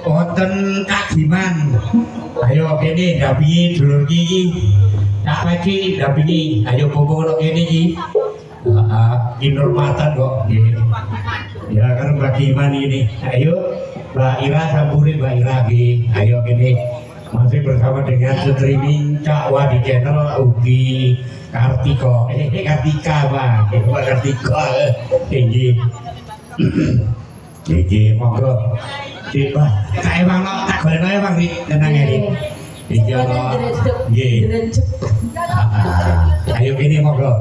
wonten kagiman. Ayo kene dapi dulur iki. Tak pagi dapi ayo popo kene iki. Kinurmatan kok nggih. Ya kan Mbak Iman ini. Ayo Mbak Ira Sampuri Mbak Ira nggih. Ayo kene masih bersama dengan streaming Cak Wadi channel Ugi Kartiko. Kartika Pak. Mbak Kartika. Nggih. Nggih monggo. Pak, kae Bang tak golekno ya Bang tenang iki. Iki ana. Nggih. Ayo kene monggo.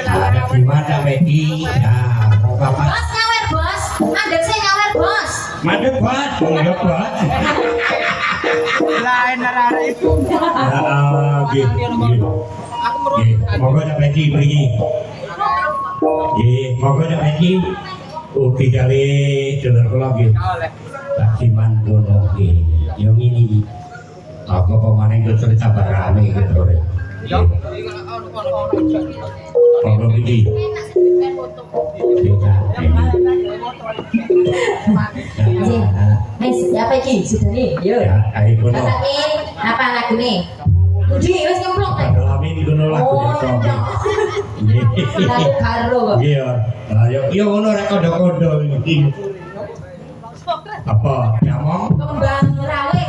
Ada gimana Meki? Nah, Bapak. Bos nyawer bos, mandek saya nyawer bos. Mandek bos, ya bos. Lain arah itu. Gitu. Monggo Cak Meki mriki. Nggih, monggo Cak Meki. Ugi kali dulur kula nggih. Tak gimana ngono nggih. Yo ngene iki. Aku pemane iku cerita barame gitu rek. Kalau begini, Siapa iki? Sudah nih, yuk. ayo kono. Apa lagu nih? Uji, wes nyemplung teh. Kalau ini kono lagu ya Lagu karo. Iya, ayo, iya kono rek kondo-kondo iki. Apa? Nyamong? Kembang rawe,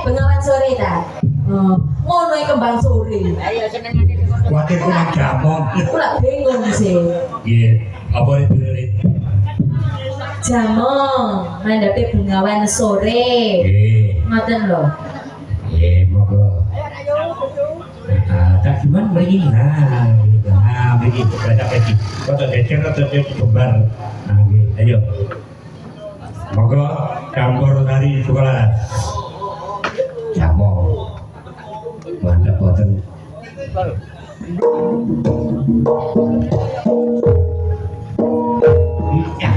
Bengawan Sore ta. Ngono iki kembang sore. Ayo senengane. Kuatir kurang jamong. Kula bingung sih. Iya, apa itu lirik? Jamong, mandate Bengawan Sore. Ngoten lho. Iya, monggo. Tak gimana begini? Nah, begini. Baca peci. Kau tercecer atau tercecer kembar? Nah, ayo. Monggo campur dari sekolah. Jamong. Mantap boten. Ya.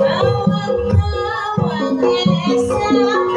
Awang-awang esok